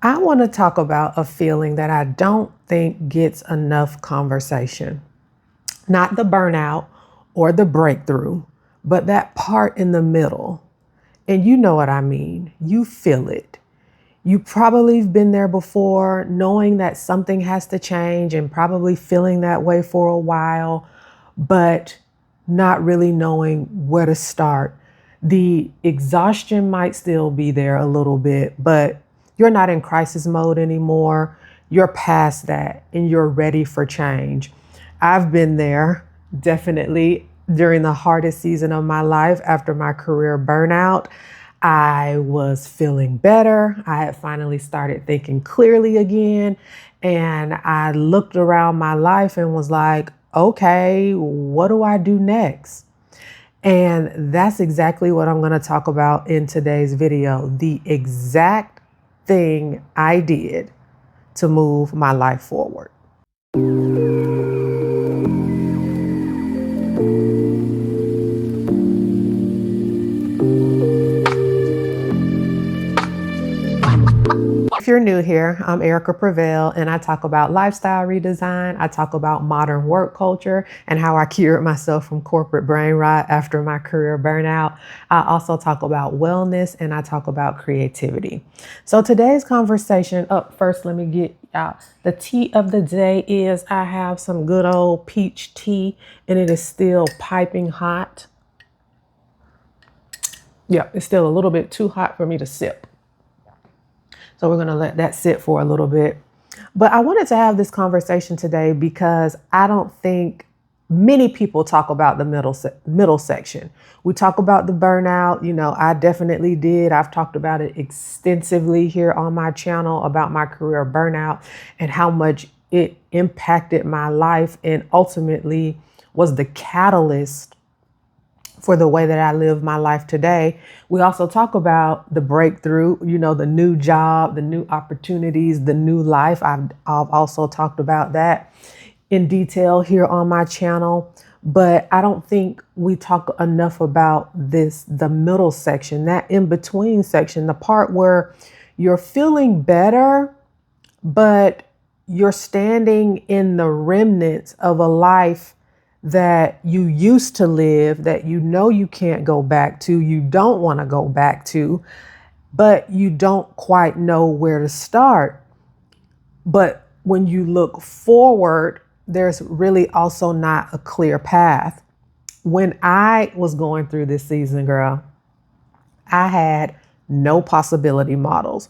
I want to talk about a feeling that I don't think gets enough conversation. Not the burnout or the breakthrough, but that part in the middle. And you know what I mean. You feel it. You probably have been there before, knowing that something has to change and probably feeling that way for a while, but not really knowing where to start. The exhaustion might still be there a little bit, but you're not in crisis mode anymore. You're past that and you're ready for change. I've been there definitely during the hardest season of my life after my career burnout. I was feeling better. I had finally started thinking clearly again. And I looked around my life and was like, okay, what do I do next? And that's exactly what I'm going to talk about in today's video. The exact thing I did to move my life forward. If you're new here, I'm Erica Prevail, and I talk about lifestyle redesign. I talk about modern work culture and how I cured myself from corporate brain rot after my career burnout. I also talk about wellness and I talk about creativity. So today's conversation, up first, let me get out. The tea of the day is I have some good old peach tea, and it is still piping hot. Yeah, it's still a little bit too hot for me to sip. So we're going to let that sit for a little bit. But I wanted to have this conversation today because I don't think many people talk about the middle section. We talk about the burnout. I definitely did. I've talked about it extensively here on my channel about my career burnout and how much it impacted my life and ultimately was the catalyst for the way that I live my life today. We also talk about the breakthrough, the new job, the new opportunities, the new life. I've also talked about that in detail here on my channel, but I don't think we talk enough about the middle section, that in between section, the part where you're feeling better, but you're standing in the remnants of a life that you used to live, that you can't go back to, you don't want to go back to, but you don't quite know where to start. But when you look forward, there's really also not a clear path. When I was going through this season, girl, I had no possibility models.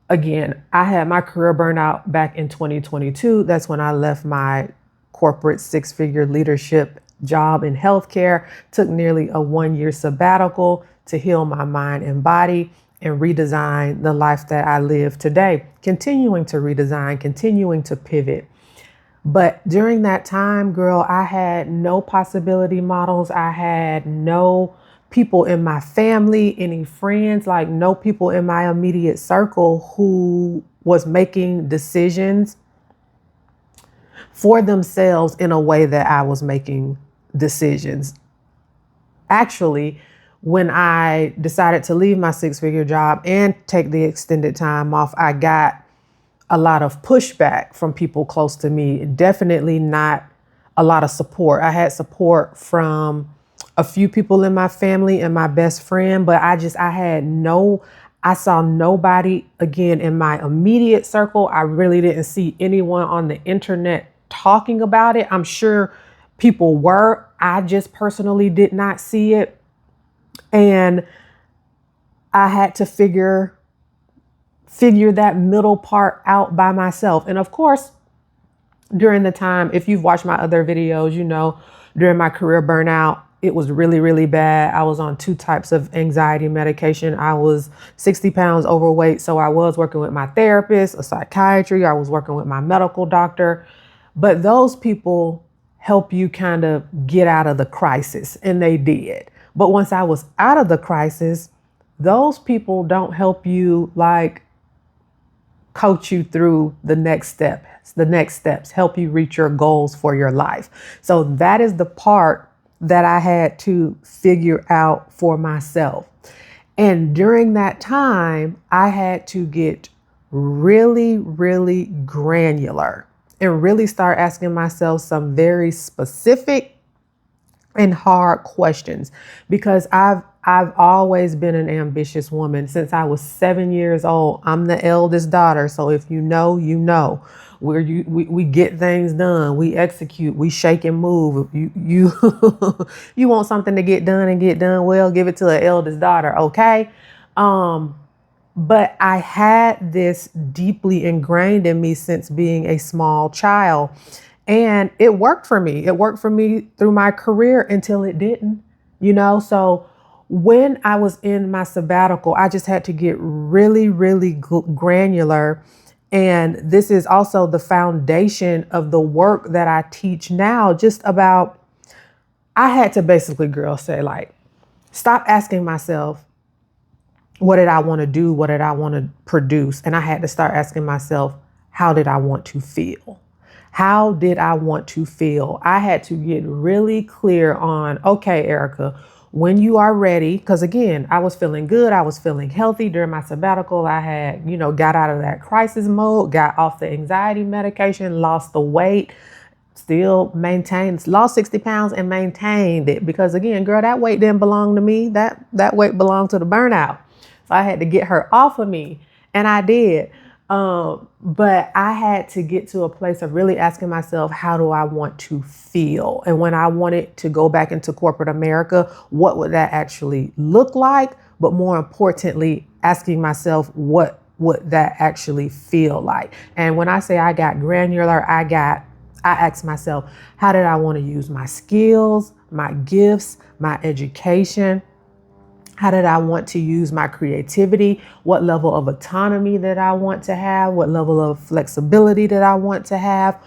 Again, I had my career burnout back in 2022. That's when I left my corporate six-figure leadership job in healthcare, took nearly a 1-year sabbatical to heal my mind and body and redesign the life that I live today, continuing to redesign, continuing to pivot. But during that time, girl, I had no possibility models. I had no people in my family, any friends, like no people in my immediate circle who was making decisions for themselves in a way that I was making decisions. Actually, when I decided to leave my six-figure job and take the extended time off, I got a lot of pushback from people close to me. Definitely not a lot of support. I had support from a few people in my family and my best friend, but I saw nobody again in my immediate circle. I really didn't see anyone on the internet talking about it. I'm sure people were. I just personally did not see it. And I had to figure that middle part out by myself. And of course, during the time, if you've watched my other videos, during my career burnout, it was really, really bad. I was on 2 types of anxiety medication. I was 60 pounds overweight. So I was working with my therapist, a psychiatry. I was working with my medical doctor. But those people help you kind of get out of the crisis, and they did. But once I was out of the crisis, those people don't help you coach you through the next steps, help you reach your goals for your life. So that is the part that I had to figure out for myself. And during that time, I had to get really, really granular and really start asking myself some very specific and hard questions, because I've always been an ambitious woman since I was 7 years old. I'm the eldest daughter, so if you know, you know. We get things done, we execute, we shake and move. You want something to get done and get done well, give it to an eldest daughter, okay? But I had this deeply ingrained in me since being a small child. And it worked for me. It worked for me through my career until it didn't, So when I was in my sabbatical, I just had to get really, really granular. And this is also the foundation of the work that I teach now, just about, I had to basically, girl, say, like, stop asking myself, what did I want to do? What did I want to produce? And I had to start asking myself, how did I want to feel? How did I want to feel? I had to get really clear on, okay, Erica, when you are ready, because again, I was feeling good. I was feeling healthy during my sabbatical. I had, got out of that crisis mode, got off the anxiety medication, lost the weight, still maintained, lost 60 pounds and maintained it. Because again, girl, that weight didn't belong to me. That weight belonged to the burnout. So I had to get her off of me, and I did. But I had to get to a place of really asking myself, how do I want to feel? And when I wanted to go back into corporate America, what would that actually look like? But more importantly, asking myself, what would that actually feel like? And when I say I got granular, I asked myself, how did I want to use my skills, my gifts, my education? How did I want to use my creativity? What level of autonomy did I want to have? What level of flexibility did I want to have?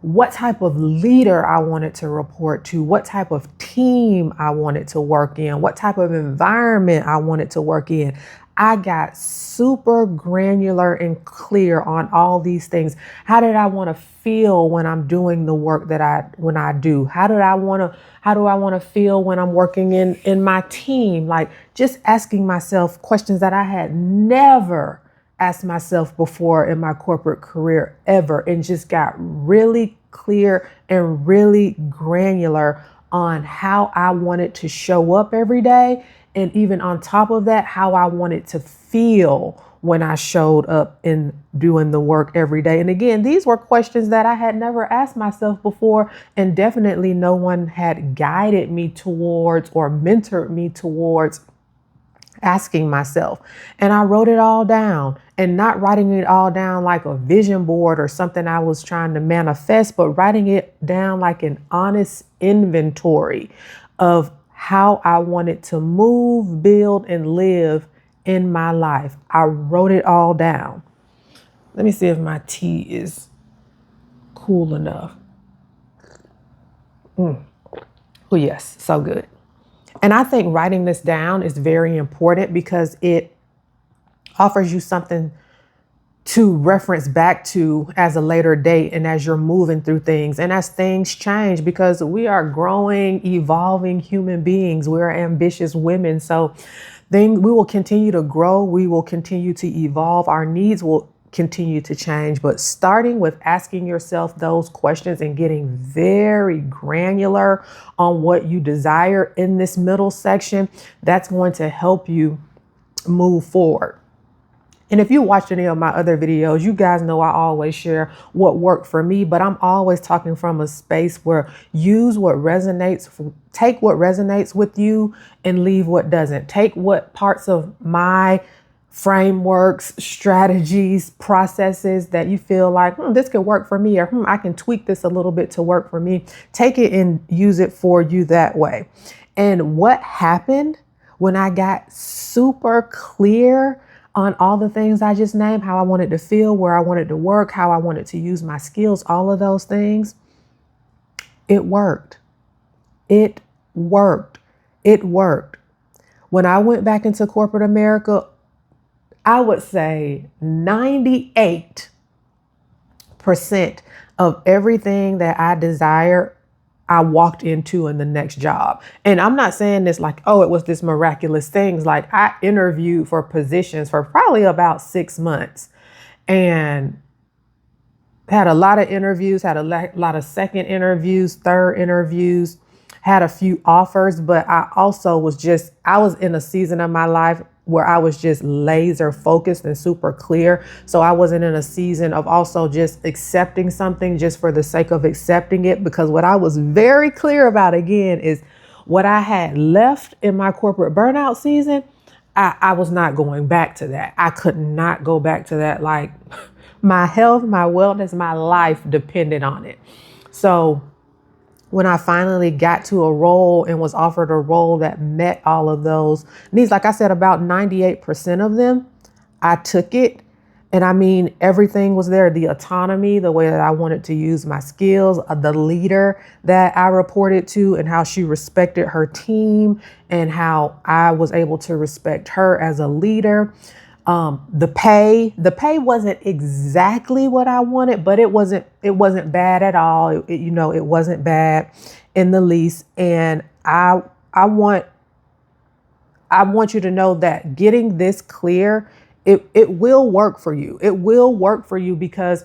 What type of leader I wanted to report to? What type of team I wanted to work in? What type of environment I wanted to work in? I got super granular and clear on all these things. How did I want to feel when I'm doing the work when I do? How do I want to feel when I'm working in my team? Like, just asking myself questions that I had never asked myself before in my corporate career ever, and just got really clear and really granular on how I wanted to show up every day. And even on top of that, how I wanted to feel when I showed up in doing the work every day. And again, these were questions that I had never asked myself before, and definitely no one had guided me towards or mentored me towards asking myself. And I wrote it all down, and not writing it all down like a vision board or something I was trying to manifest, but writing it down like an honest inventory of how I wanted to move, build, and live in my life. I wrote it all down. Let me see if my tea is cool enough. Oh, yes, so good. And I think writing this down is very important because it offers you something to reference back to as a later date, and as you're moving through things and as things change, because we are growing, evolving human beings. We're ambitious women. So we will continue to grow. We will continue to evolve. Our needs will continue to change. But starting with asking yourself those questions and getting very granular on what you desire in this middle section, that's going to help you move forward. And if you watched any of my other videos, you guys know I always share what worked for me, but I'm always talking from a space where take what resonates with you and leave what doesn't. Take what parts of my frameworks, strategies, processes that you feel like, this could work for me, or I can tweak this a little bit to work for me. Take it and use it for you that way. And what happened when I got super clear on all the things I just named, how I wanted to feel, where I wanted to work, how I wanted to use my skills, all of those things, it worked. It worked. It worked. When I went back into corporate America, I would say 98% of everything that I desire, I walked into in the next job. And I'm not saying this like, it was this miraculous things. Like, I interviewed for positions for probably about 6 months. and had a lot of interviews, had a lot of second interviews, third interviews, had a few offers, but I was in a season of my life where I was just laser focused and super clear. So I wasn't in a season of also just accepting something just for the sake of accepting it, because what I was very clear about again is what I had left in my corporate burnout season. I was not going back to that. I could not go back to that. Like, my health, my wellness, my life depended on it. So when I finally got to a role and was offered a role that met all of those needs, like I said, about 98% of them, I took it. And I mean, everything was there. The autonomy, the way that I wanted to use my skills, the leader that I reported to and how she respected her team and how I was able to respect her as a leader. The pay wasn't exactly what I wanted, but it wasn't bad at all. It wasn't bad in the least. And I want you to know that getting this clear, it will work for you. It will work for you because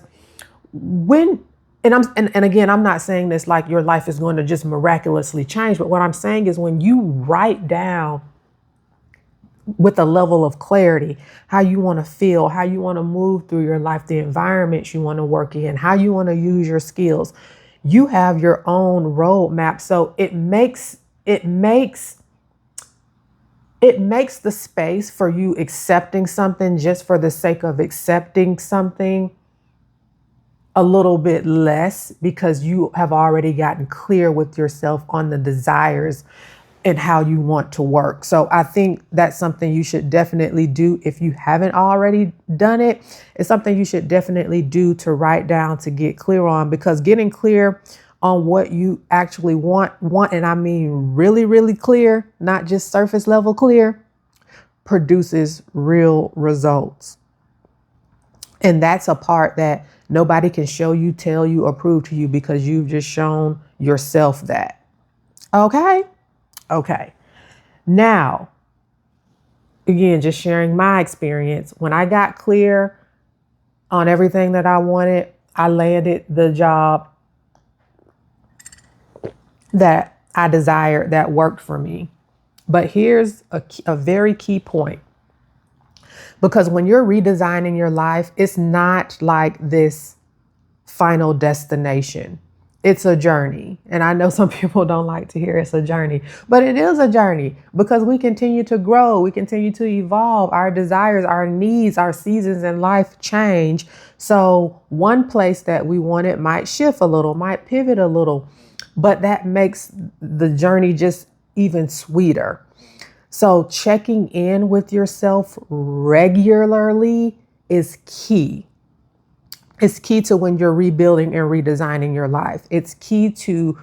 and again, I'm not saying this like your life is going to just miraculously change, but what I'm saying is when you write down with a level of clarity how you want to feel, how you want to move through your life, the environments you want to work in, how you want to use your skills, you have your own roadmap. So it makes the space for you accepting something just for the sake of accepting something a little bit less, because you have already gotten clear with yourself on the desires and how you want to work. So I think that's something you should definitely do if you haven't already done it. It's something you should definitely do to write down, to get clear on, because getting clear on what you actually want, and I mean really, really clear, not just surface level clear, produces real results. And that's a part that nobody can show you, tell you, or prove to you, because you've just shown yourself that. Okay. Now, again, just sharing my experience. When I got clear on everything that I wanted, I landed the job that I desired, that worked for me. But here's a very key point. Because when you're redesigning your life, it's not like this final destination. It's a journey. And I know some people don't like to hear it's a journey, but it is a journey, because we continue to grow. We continue to evolve. Our desires, our needs, our seasons in life change. So one place that we wanted might shift a little, might pivot a little, but that makes the journey just even sweeter. So checking in with yourself regularly is key. It's key to when you're rebuilding and redesigning your life. It's key to,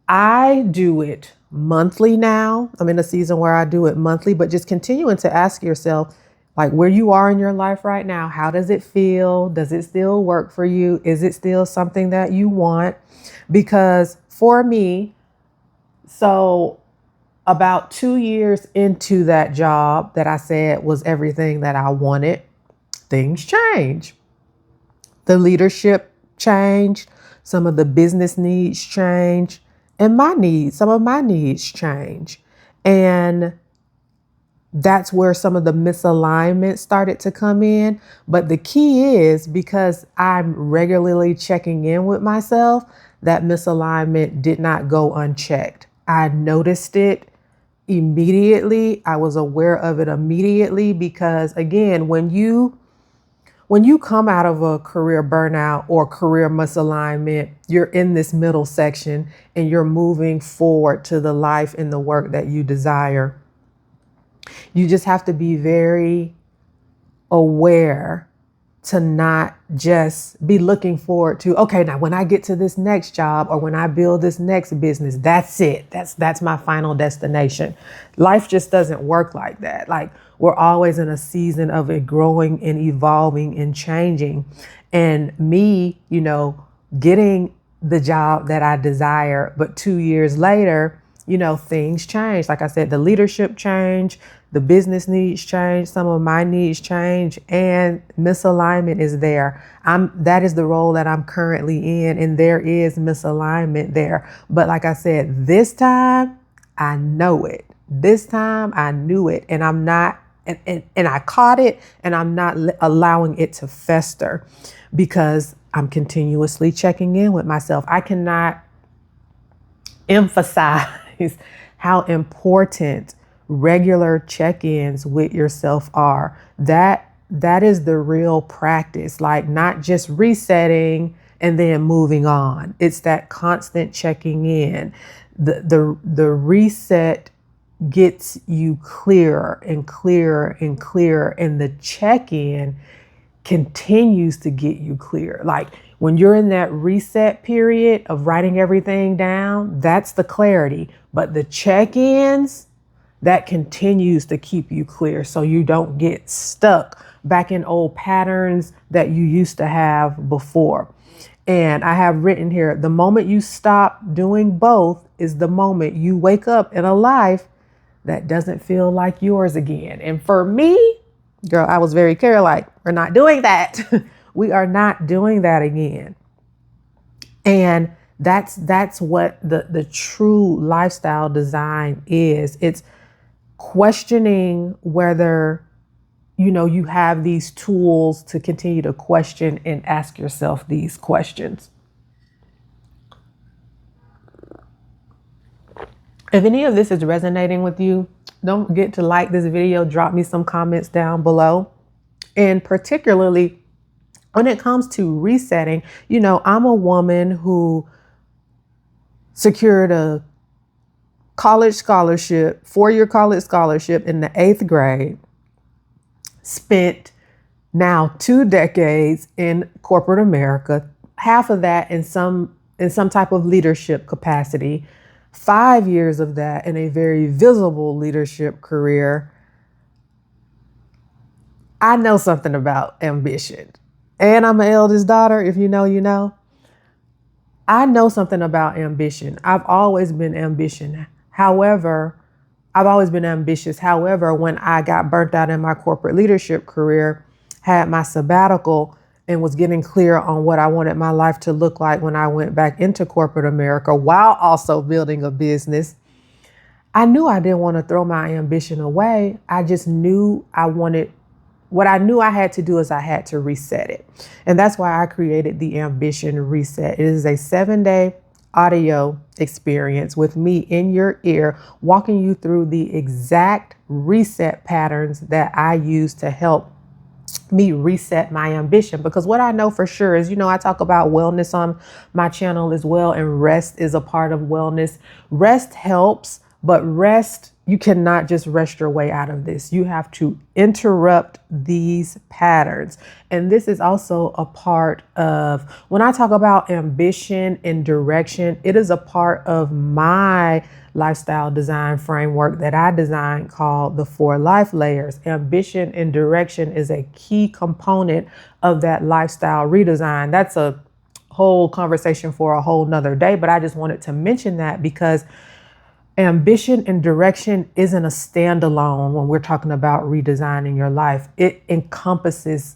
I do it monthly now. I'm in a season where I do it monthly, but just continuing to ask yourself, like, where you are in your life right now, how does it feel? Does it still work for you? Is it still something that you want? Because for me, so about 2 years into that job that I said was everything that I wanted, things change. The leadership changed, some of the business needs change, and some of my needs change. And that's where some of the misalignment started to come in. But the key is, because I'm regularly checking in with myself, that misalignment did not go unchecked. I noticed it immediately. I was aware of it immediately, because again, when you come out of a career burnout or career misalignment, you're in this middle section and you're moving forward to the life and the work that you desire. You just have to be very aware to not just be looking forward to, okay, now when I get to this next job or when I build this next business, that's it. That's my final destination. Life just doesn't work like that. Like, we're always in a season of it growing and evolving and changing. And me, getting the job that I desire, but 2 years later, things change. Like I said, the leadership changed, The business needs change. Some of my needs change, and misalignment is there. That is the role that I'm currently in, and there is misalignment there. But like I said, this time I know it. This time I knew it, and I'm not, and I caught it, and I'm not allowing it to fester because I'm continuously checking in with myself. I cannot emphasize how important regular check-ins with yourself are. That is the real practice, like not just resetting and then moving on. It's that constant checking in. The reset gets you clearer and clearer and clearer, and the check-in continues to get you clear. Like when you're in that reset period of writing everything down, that's the clarity. But the check-ins, that continues to keep you clear so you don't get stuck back in old patterns that you used to have before. And I have written here, the moment you stop doing both is the moment you wake up in a life that doesn't feel like yours again. And for me, girl, I was very clear, like, we're not doing that. We are not doing that again. And that's what the true lifestyle design is. It's questioning whether, you have these tools to continue to question and ask yourself these questions. If any of this is resonating with you, don't forget to like this video, drop me some comments down below. And particularly when it comes to resetting, I'm a woman who secured a college scholarship, 4-year college scholarship in the 8th grade, spent now 2 decades in corporate America, half of that in some type of leadership capacity, 5 years of that in a very visible leadership career. I know something about ambition, and I'm an eldest daughter. If you know, you know. I know something about ambition. I've always been ambitious. However, when I got burnt out in my corporate leadership career, had my sabbatical, and was getting clear on what I wanted my life to look like when I went back into corporate America while also building a business, I knew I didn't want to throw my ambition away. I just knew what I knew I had to do is I had to reset it. And that's why I created the Ambition Reset. It is a 7-day audio experience with me in your ear, walking you through the exact reset patterns that I use to help me reset my ambition. Because what I know for sure is, I talk about wellness on my channel as well, and rest is a part of wellness. Rest helps, but you cannot just rest your way out of this. You have to interrupt these patterns. And this is also a part of, when I talk about ambition and direction, it is a part of my lifestyle design framework that I designed called the 4 life layers. Ambition and direction is a key component of that lifestyle redesign. That's a whole conversation for a whole nother day, but I just wanted to mention that because ambition and direction isn't a standalone when we're talking about redesigning your life. It encompasses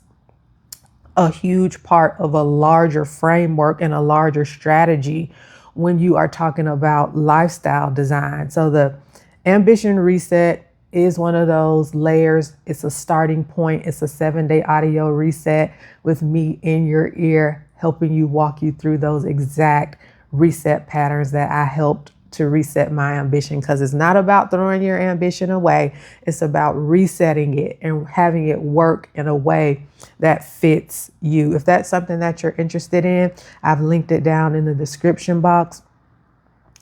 a huge part of a larger framework and a larger strategy when you are talking about lifestyle design. So the ambition reset is one of those layers. It's a starting point. It's a 7-day audio reset with me in your ear, helping you walk you through those exact reset patterns that I helped to reset my ambition, because it's not about throwing your ambition away. It's about resetting it and having it work in a way that fits you. If that's something that you're interested in, I've linked it down in the description box.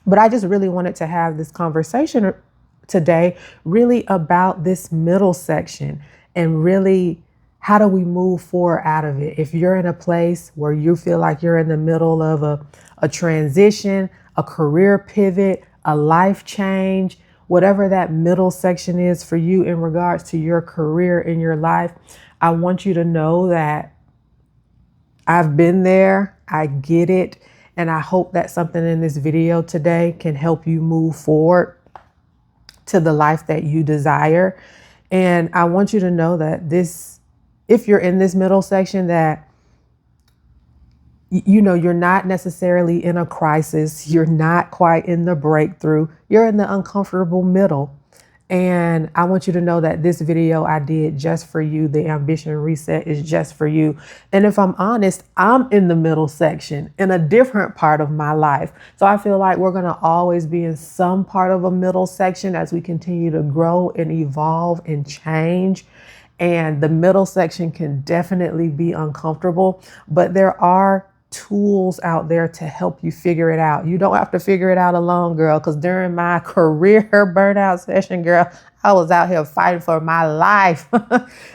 But I just really wanted to have this conversation today really about this middle section, and really how do we move forward out of it? If you're in a place where you feel like you're in the middle of a transition, a career pivot, a life change, whatever that middle section is for you in regards to your career in your life, I want you to know that I've been there. I get it. And I hope that something in this video today can help you move forward to the life that you desire. And I want you to know that if you're in this middle section, that you're not necessarily in a crisis. You're not quite in the breakthrough. You're in the uncomfortable middle. And I want you to know that this video I did just for you. The ambition reset is just for you. And if I'm honest, I'm in the middle section in a different part of my life. So I feel like we're going to always be in some part of a middle section as we continue to grow and evolve and change. And the middle section can definitely be uncomfortable, but there are tools out there to help you figure it out. You don't have to figure it out alone, girl, because during my career burnout session, girl, I was out here fighting for my life,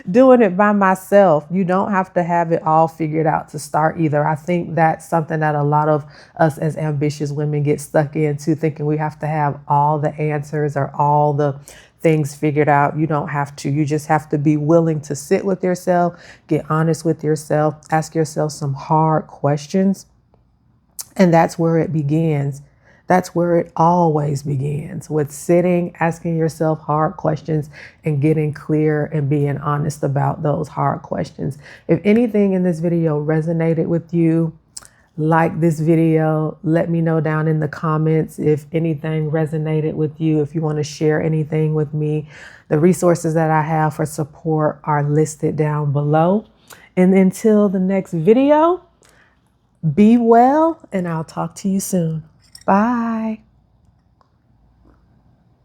doing it by myself. You don't have to have it all figured out to start either. I think that's something that a lot of us as ambitious women get stuck into, thinking we have to have all the answers or all the things figured out. You don't have to. You just have to be willing to sit with yourself, get honest with yourself, ask yourself some hard questions. And that's where it begins. That's where it always begins, with sitting, asking yourself hard questions and getting clear and being honest about those hard questions. If anything in this video resonated with you, like this video, let me know down in the comments if anything resonated with you. If you want to share anything with me, the resources that I have for support are listed down below. And until the next video, be well, and I'll talk to you soon. Bye.